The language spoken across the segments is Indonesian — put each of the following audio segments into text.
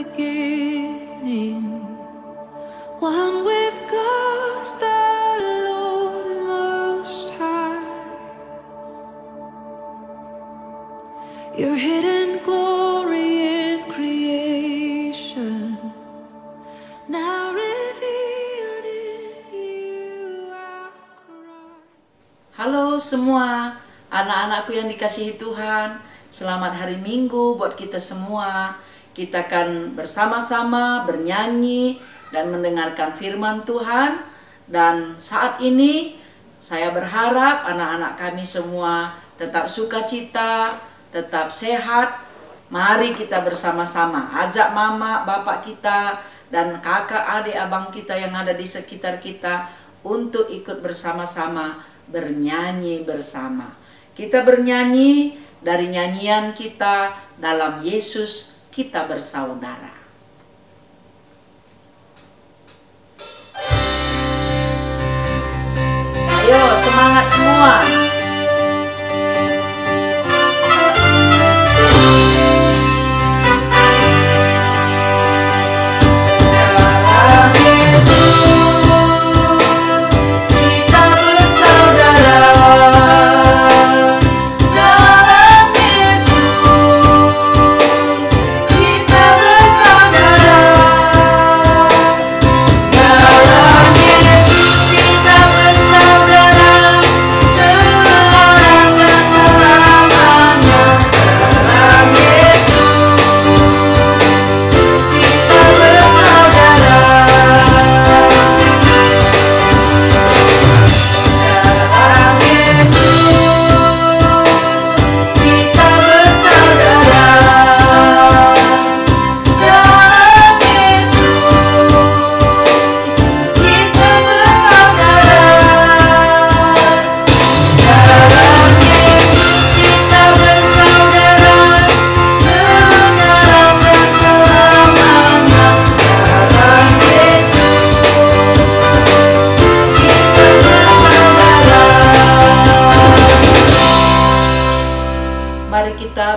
beginning, one with God the Lord Most High. Your hidden glory in creation, now revealed in you our Christ. Halo semua, anak-anakku yang dikasihi Tuhan. Selamat hari Minggu buat kita semua. Kita akan bersama-sama bernyanyi dan mendengarkan firman Tuhan. Dan saat ini saya berharap anak-anak kami semua tetap sukacita, tetap sehat. Mari kita bersama-sama ajak mama, bapak kita, dan kakak, adik, abang kita yang ada di sekitar kita untuk ikut bersama-sama bernyanyi bersama. Kita bernyanyi dari nyanyian kita dalam Yesus kita bersaudara. Ayo semangat semua.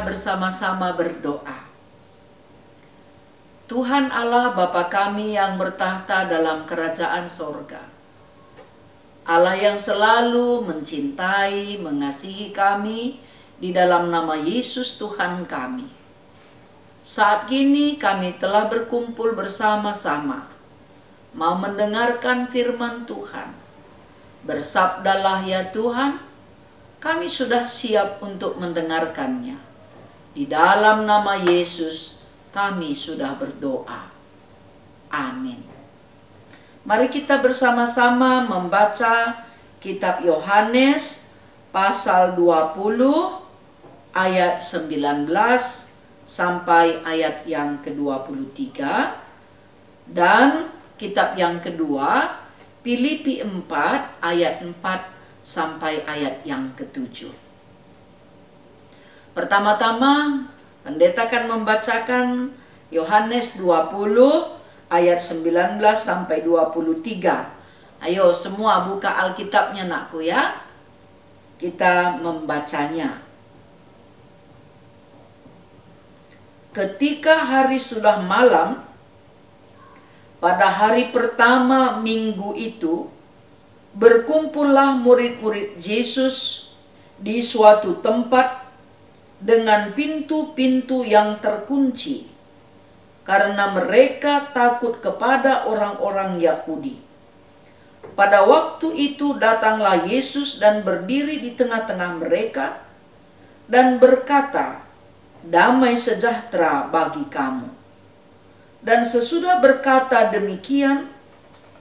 Bersama-sama berdoa. Tuhan Allah Bapa kami yang bertahta dalam kerajaan sorga, Allah yang selalu mencintai, mengasihi kami di dalam nama Yesus Tuhan kami. Saat ini kami telah berkumpul bersama-sama, mau mendengarkan firman Tuhan. Bersabdalah ya Tuhan, kami sudah siap untuk mendengarkannya. Di dalam nama Yesus kami sudah berdoa. Amin. Mari kita bersama-sama membaca kitab Yohanes pasal 20 ayat 19 sampai ayat yang ke-23. Dan kitab yang kedua Filipi 4 ayat 4 sampai ayat yang ke-7. Pertama-tama, pendeta akan membacakan Yohanes 20 ayat 19 sampai 23. Ayo semua buka Alkitabnya nakku ya. Kita membacanya. Ketika hari sudah malam, pada hari pertama minggu itu, berkumpullah murid-murid Yesus di suatu tempat dengan pintu-pintu yang terkunci, karena mereka takut kepada orang-orang Yahudi. Pada waktu itu datanglah Yesus dan berdiri di tengah-tengah mereka dan berkata, "Damai sejahtera bagi kamu." Dan sesudah berkata demikian,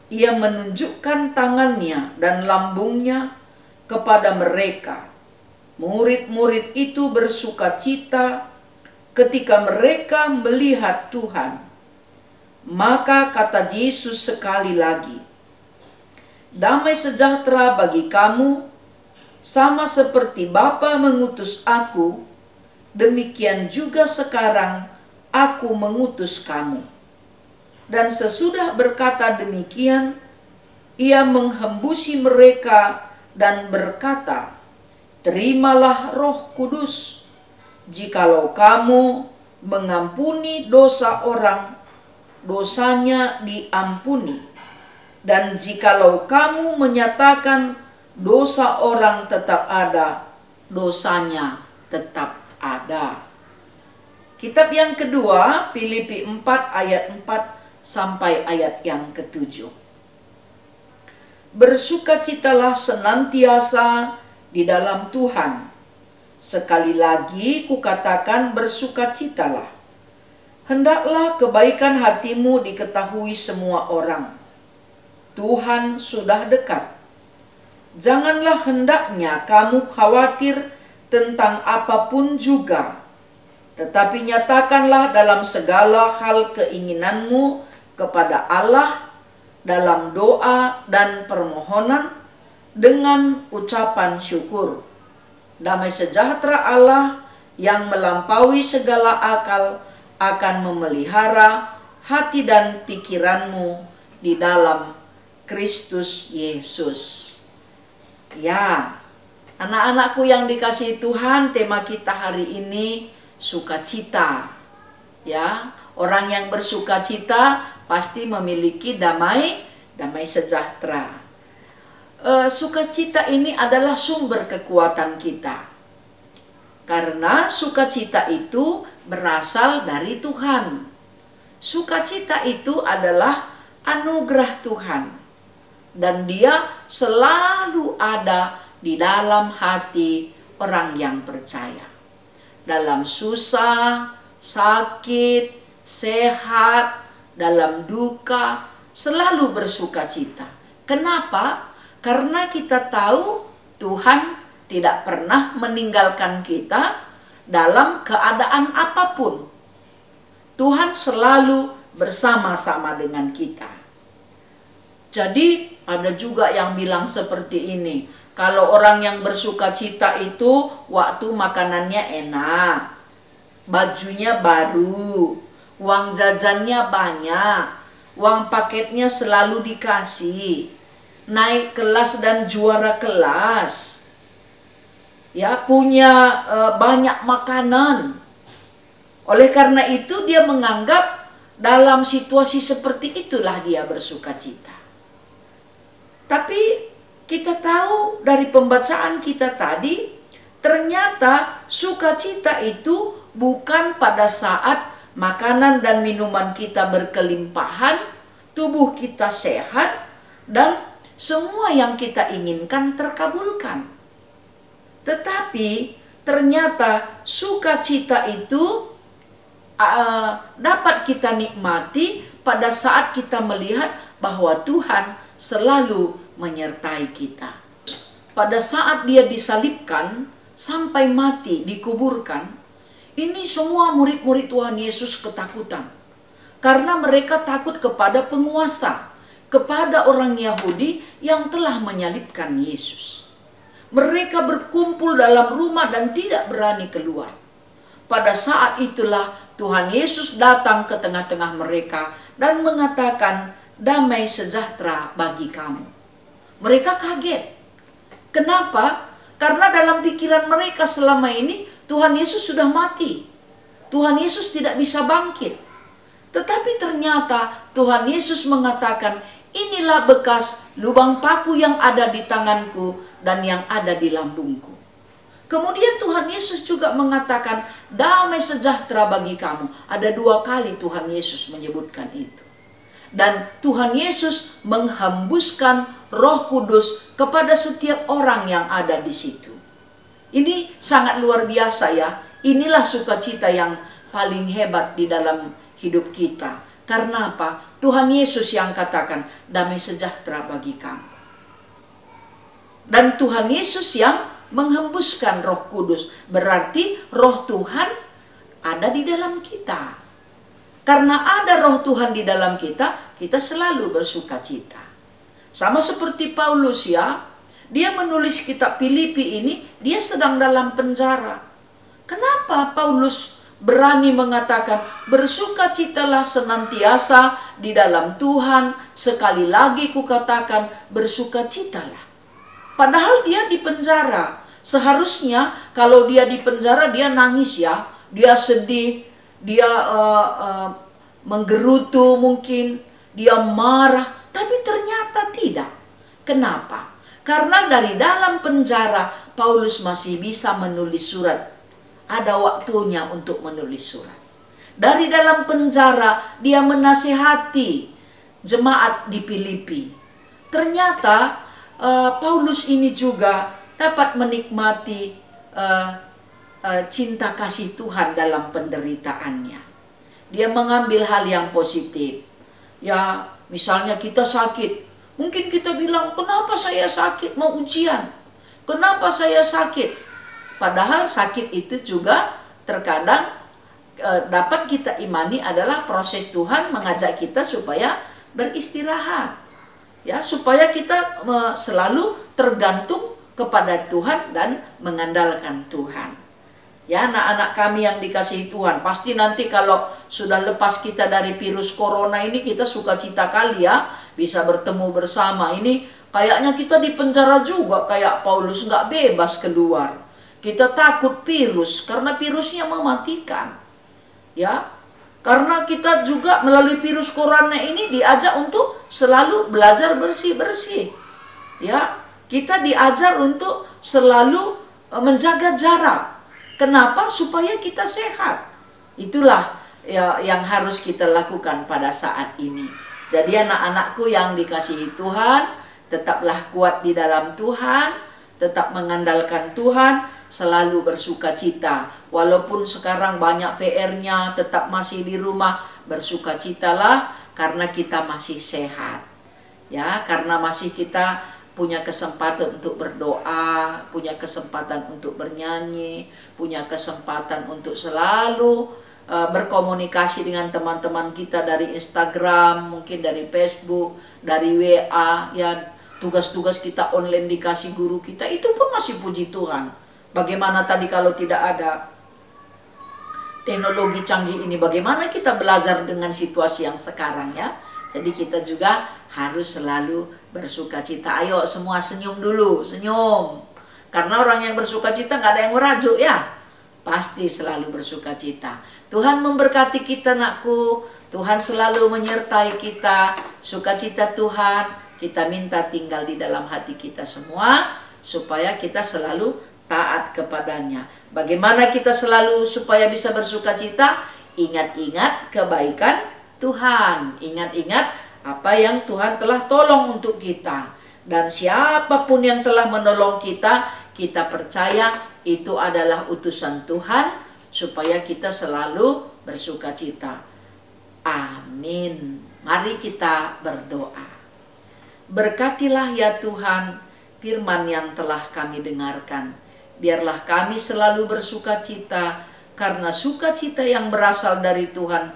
ia menunjukkan tangannya dan lambungnya kepada mereka. Murid-murid itu bersukacita ketika mereka melihat Tuhan. Maka kata Yesus sekali lagi, "Damai sejahtera bagi kamu, sama seperti Bapa mengutus aku, demikian juga sekarang aku mengutus kamu." Dan sesudah berkata demikian, ia menghembusi mereka dan berkata, "Terimalah Roh Kudus. Jikalau kamu mengampuni dosa orang, dosanya diampuni. Dan jikalau kamu menyatakan dosa orang tetap ada, dosanya tetap ada. Kitab yang kedua, Filipi 4 ayat 4 sampai ayat yang ke-7. Bersukacitalah senantiasa di dalam Tuhan. Sekali lagi kukatakan bersukacitalah. Hendaklah kebaikan hatimu diketahui semua orang. Tuhan sudah dekat. Janganlah hendaknya kamu khawatir tentang apapun juga, tetapi nyatakanlah dalam segala hal keinginanmu kepada Allah dalam doa dan permohonan dengan ucapan syukur. Damai sejahtera Allah yang melampaui segala akal akan memelihara hati dan pikiranmu di dalam Kristus Yesus. Ya, anak-anakku yang dikasihi Tuhan, tema kita hari ini sukacita. Ya, orang yang bersukacita pasti memiliki damai sejahtera. Sukacita ini adalah sumber kekuatan kita. Karena sukacita itu berasal dari Tuhan. Sukacita itu adalah anugerah Tuhan. Dan dia selalu ada di dalam hati orang yang percaya. Dalam susah, sakit, sehat, dalam duka, selalu bersukacita. Kenapa? Karena kita tahu Tuhan tidak pernah meninggalkan kita dalam keadaan apapun. Tuhan selalu bersama-sama dengan kita. Jadi ada juga yang bilang seperti ini, kalau orang yang bersukacita itu waktu makanannya enak, bajunya baru, uang jajannya banyak, uang paketnya selalu dikasih, naik kelas dan juara kelas, ya, punya banyak makanan. Oleh karena itu dia menganggap dalam situasi seperti itulah dia bersukacita. Tapi kita tahu dari pembacaan kita tadi, ternyata sukacita itu bukan pada saat makanan dan minuman kita berkelimpahan, tubuh kita sehat, dan semua yang kita inginkan terkabulkan. Tetapi ternyata sukacita itu dapat kita nikmati pada saat kita melihat bahwa Tuhan selalu menyertai kita. Pada saat dia disalibkan sampai mati, dikuburkan, ini semua murid-murid Tuhan Yesus ketakutan. Karena mereka takut kepada penguasa, kepada orang Yahudi yang telah menyalibkan Yesus. Mereka berkumpul dalam rumah dan tidak berani keluar. Pada saat itulah Tuhan Yesus datang ke tengah-tengah mereka dan mengatakan, damai sejahtera bagi kamu. Mereka kaget. Kenapa? Karena dalam pikiran mereka selama ini Tuhan Yesus sudah mati. Tuhan Yesus tidak bisa bangkit. Tetapi ternyata Tuhan Yesus mengatakan, inilah bekas lubang paku yang ada di tanganku dan yang ada di lambungku. Kemudian Tuhan Yesus juga mengatakan, damai sejahtera bagi kamu. Ada 2 kali Tuhan Yesus menyebutkan itu. Dan Tuhan Yesus menghembuskan Roh Kudus kepada setiap orang yang ada di situ. Ini sangat luar biasa ya. Inilah sukacita yang paling hebat di dalam hidup kita. Karena apa? Tuhan Yesus yang katakan, damai sejahtera bagi kamu. Dan Tuhan Yesus yang menghembuskan Roh Kudus. Berarti Roh Tuhan ada di dalam kita. Karena ada Roh Tuhan di dalam kita, kita selalu bersukacita. Sama seperti Paulus ya, dia menulis kitab Filipi ini, dia sedang dalam penjara. Kenapa Paulus berani mengatakan, bersukacitalah senantiasa di dalam Tuhan, sekali lagi kukatakan, bersukacitalah. Padahal dia di penjara. Seharusnya kalau dia di penjara dia nangis ya, dia sedih, dia menggerutu mungkin, dia marah, tapi ternyata tidak. Kenapa? Karena dari dalam penjara Paulus masih bisa menulis surat. Ada waktunya untuk menulis surat. Dari dalam penjara dia menasihati jemaat di Filipi. Ternyata Paulus ini juga dapat menikmati cinta kasih Tuhan dalam penderitaannya. Dia mengambil hal yang positif. Ya, misalnya kita sakit. Mungkin kita bilang, kenapa saya sakit? Mau ujian. Kenapa saya sakit? Padahal sakit itu juga terkadang dapat kita imani adalah proses Tuhan mengajak kita supaya beristirahat. Ya, supaya kita selalu tergantung kepada Tuhan dan mengandalkan Tuhan. Ya, anak-anak kami yang dikasihi Tuhan, pasti nanti kalau sudah lepas kita dari virus corona ini, kita sukacita kali ya, bisa bertemu bersama. Ini kayaknya kita di penjara juga, kayak Paulus nggak bebas keluar. Kita takut virus, karena virusnya mematikan. Ya, karena kita juga melalui virus corona ini diajak untuk selalu belajar bersih-bersih. Ya, kita diajar untuk selalu menjaga jarak. Kenapa? Supaya kita sehat. Itulah ya, yang harus kita lakukan pada saat ini. Jadi anak-anakku yang dikasihi Tuhan, tetaplah kuat di dalam Tuhan, tetap mengandalkan Tuhan, selalu bersukacita. Walaupun sekarang banyak PR-nya, tetap masih di rumah, bersukacitalah karena kita masih sehat. Ya, karena masih kita punya kesempatan untuk berdoa, punya kesempatan untuk bernyanyi, punya kesempatan untuk selalu berkomunikasi dengan teman-teman kita dari Instagram, mungkin dari Facebook, dari WA, ya tugas-tugas kita online dikasih guru kita, itu pun masih puji Tuhan. Bagaimana tadi kalau tidak ada teknologi canggih ini, bagaimana kita belajar dengan situasi yang sekarang ya? Jadi kita juga harus selalu bersukacita. Ayo semua senyum dulu, senyum. Karena orang yang bersukacita nggak ada yang merajuk ya. Pasti selalu bersukacita. Tuhan memberkati kita nakku. Tuhan selalu menyertai kita. Sukacita Tuhan kita minta tinggal di dalam hati kita semua. Supaya kita selalu taat kepadanya. Bagaimana kita selalu supaya bisa bersukacita? Ingat-ingat kebaikan Tuhan. Ingat-ingat apa yang Tuhan telah tolong untuk kita. Dan siapapun yang telah menolong kita, kita percaya itu adalah utusan Tuhan supaya kita selalu bersukacita. Amin. Mari kita berdoa. Berkatilah ya Tuhan firman yang telah kami dengarkan. Biarlah kami selalu bersukacita karena sukacita yang berasal dari Tuhan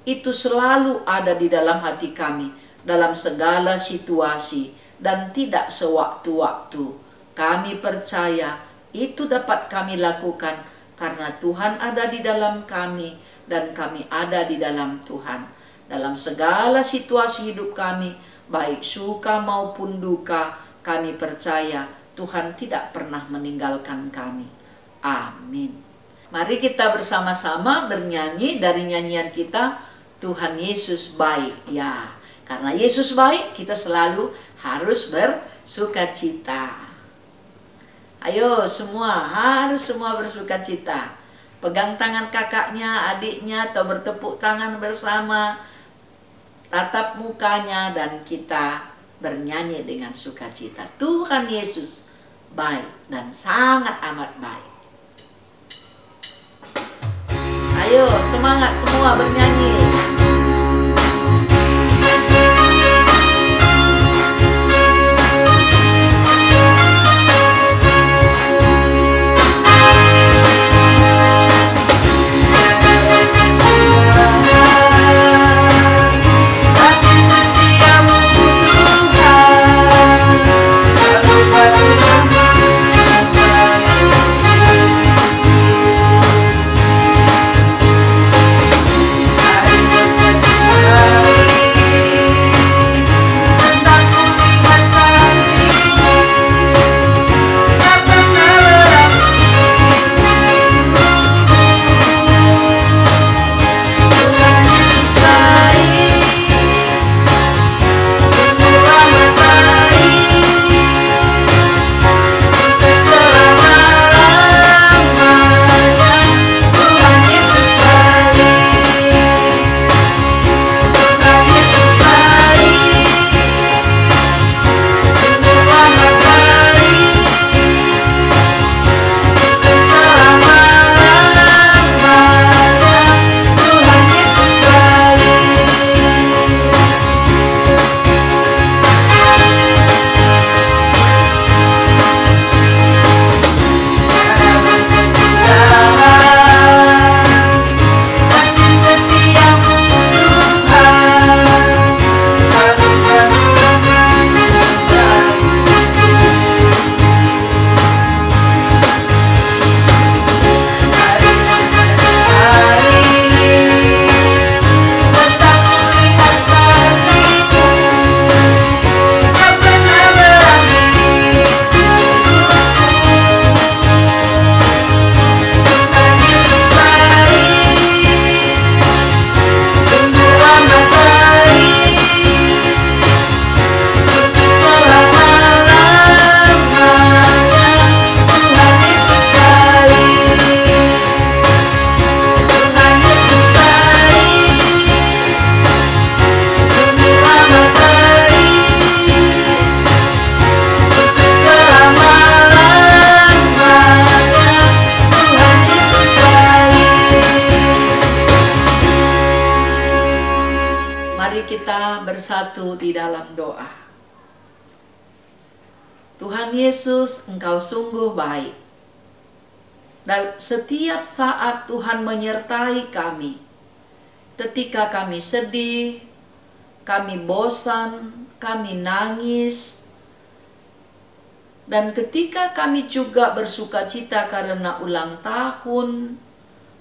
itu selalu ada di dalam hati kami, dalam segala situasi, dan tidak sewaktu-waktu. Kami percaya itu dapat kami lakukan karena Tuhan ada di dalam kami, dan kami ada di dalam Tuhan. Dalam segala situasi hidup kami, baik suka maupun duka, kami percaya Tuhan tidak pernah meninggalkan kami. Amin. Mari kita bersama-sama bernyanyi dari nyanyian kita, Tuhan Yesus baik. Ya, karena Yesus baik, kita selalu harus bersukacita. Ayo semua, harus semua bersukacita. Pegang tangan kakaknya, adiknya, atau bertepuk tangan bersama. Tatap mukanya dan kita bernyanyi dengan sukacita. Tuhan Yesus baik dan sangat amat baik. Ayo semangat semua bernyanyi. kita bersatu di dalam doa. Tuhan Yesus, Engkau sungguh baik. Dan setiap saat Tuhan menyertai kami. Ketika kami sedih, kami bosan, kami nangis, dan ketika kami juga bersuka cita karena ulang tahun,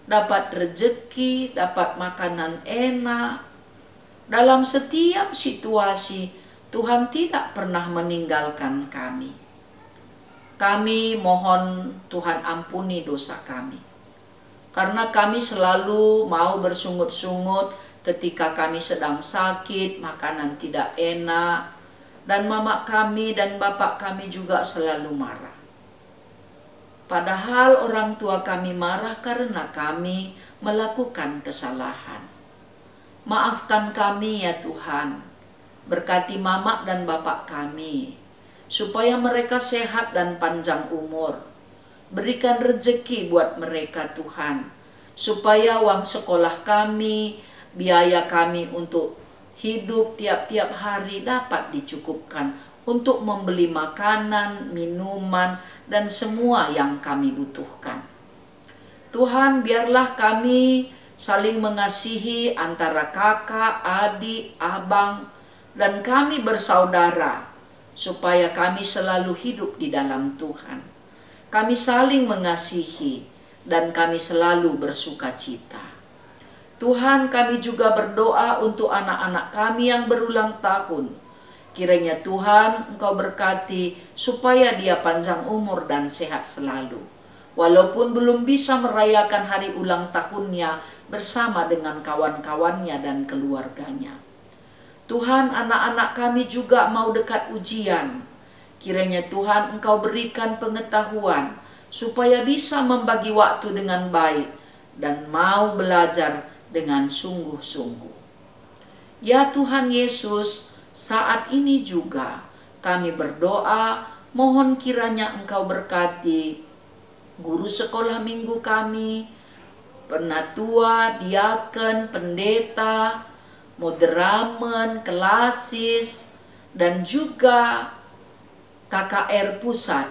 dapat rezeki, dapat makanan enak. Dalam setiap situasi, Tuhan tidak pernah meninggalkan kami. Kami mohon Tuhan ampuni dosa kami. Karena kami selalu mau bersungut-sungut ketika kami sedang sakit, makanan tidak enak, dan mama kami dan bapak kami juga selalu marah. Padahal orang tua kami marah karena kami melakukan kesalahan. Maafkan kami ya Tuhan, berkati mama dan bapak kami, supaya mereka sehat dan panjang umur. Berikan rezeki buat mereka Tuhan, supaya uang sekolah kami, biaya kami untuk hidup tiap-tiap hari dapat dicukupkan untuk membeli makanan, minuman, dan semua yang kami butuhkan. Tuhan, biarlah kami saling mengasihi antara kakak, adik, abang, dan kami bersaudara, supaya kami selalu hidup di dalam Tuhan. Kami saling mengasihi, dan kami selalu bersuka cita. Tuhan, kami juga berdoa untuk anak-anak kami yang berulang tahun. Kiranya Tuhan Engkau berkati supaya dia panjang umur dan sehat selalu. Walaupun belum bisa merayakan hari ulang tahunnya bersama dengan kawan-kawannya dan keluarganya. Tuhan, anak-anak kami juga mau dekat ujian. Kiranya Tuhan Engkau berikan pengetahuan supaya bisa membagi waktu dengan baik dan mau belajar dengan sungguh-sungguh. Ya Tuhan Yesus, saat ini juga kami berdoa, mohon kiranya Engkau berkati guru sekolah minggu kami, penatua, diaken, pendeta, moderamen, kelasis, dan juga KKR pusat.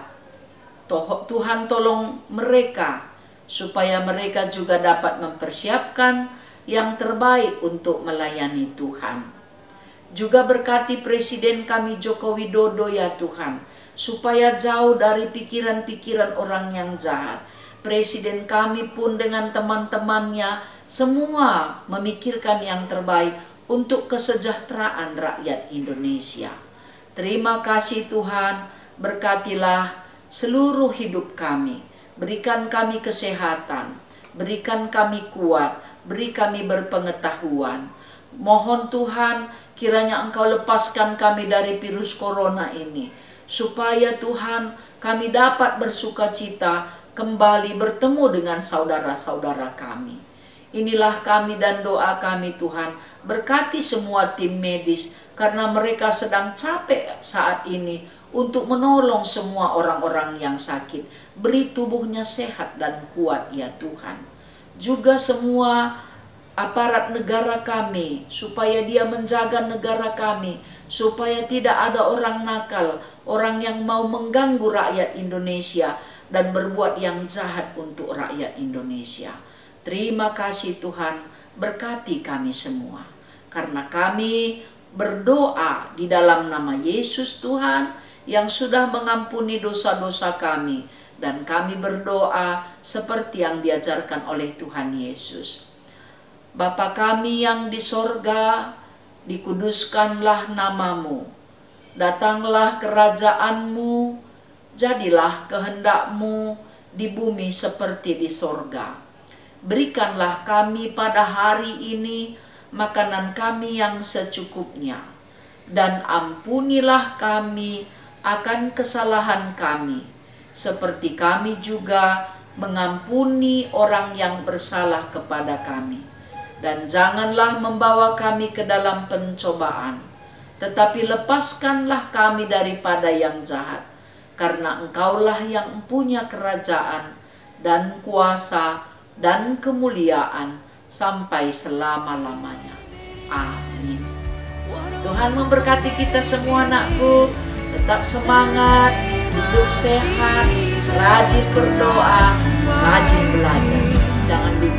Tuhan tolong mereka supaya mereka juga dapat mempersiapkan yang terbaik untuk melayani Tuhan. Juga berkati Presiden kami Joko Widodo ya Tuhan, supaya jauh dari pikiran-pikiran orang yang jahat. Presiden kami pun dengan teman-temannya semua memikirkan yang terbaik untuk kesejahteraan rakyat Indonesia. Terima kasih Tuhan, berkatilah seluruh hidup kami. Berikan kami kesehatan, berikan kami kuat, beri kami berpengetahuan. Mohon Tuhan, kiranya Engkau lepaskan kami dari virus corona ini, supaya Tuhan kami dapat bersuka cita kembali bertemu dengan saudara-saudara kami. Inilah kami dan doa kami Tuhan, berkati semua tim medis karena mereka sedang capek saat ini untuk menolong semua orang-orang yang sakit. Beri tubuhnya sehat dan kuat ya Tuhan. Juga semua aparat negara kami, supaya dia menjaga negara kami, supaya tidak ada orang nakal, orang yang mau mengganggu rakyat Indonesia dan berbuat yang jahat untuk rakyat Indonesia. Terima kasih Tuhan, berkati kami semua. Karena kami berdoa di dalam nama Yesus Tuhan yang sudah mengampuni dosa-dosa kami. Dan kami berdoa seperti yang diajarkan oleh Tuhan Yesus. Bapa kami yang di sorga, dikuduskanlah namamu. Datanglah kerajaanmu, jadilah kehendakmu di bumi seperti di sorga. Berikanlah kami pada hari ini makanan kami yang secukupnya. Dan ampunilah kami akan kesalahan kami, seperti kami juga mengampuni orang yang bersalah kepada kami. Dan janganlah membawa kami ke dalam pencobaan, tetapi lepaskanlah kami daripada yang jahat. Karena Engkaulah yang punya kerajaan dan kuasa dan kemuliaan sampai selama-lamanya. Amin. Tuhan memberkati kita semua anakku. Tetap semangat, hidup sehat, rajin berdoa, rajin belajar. Jangan lupa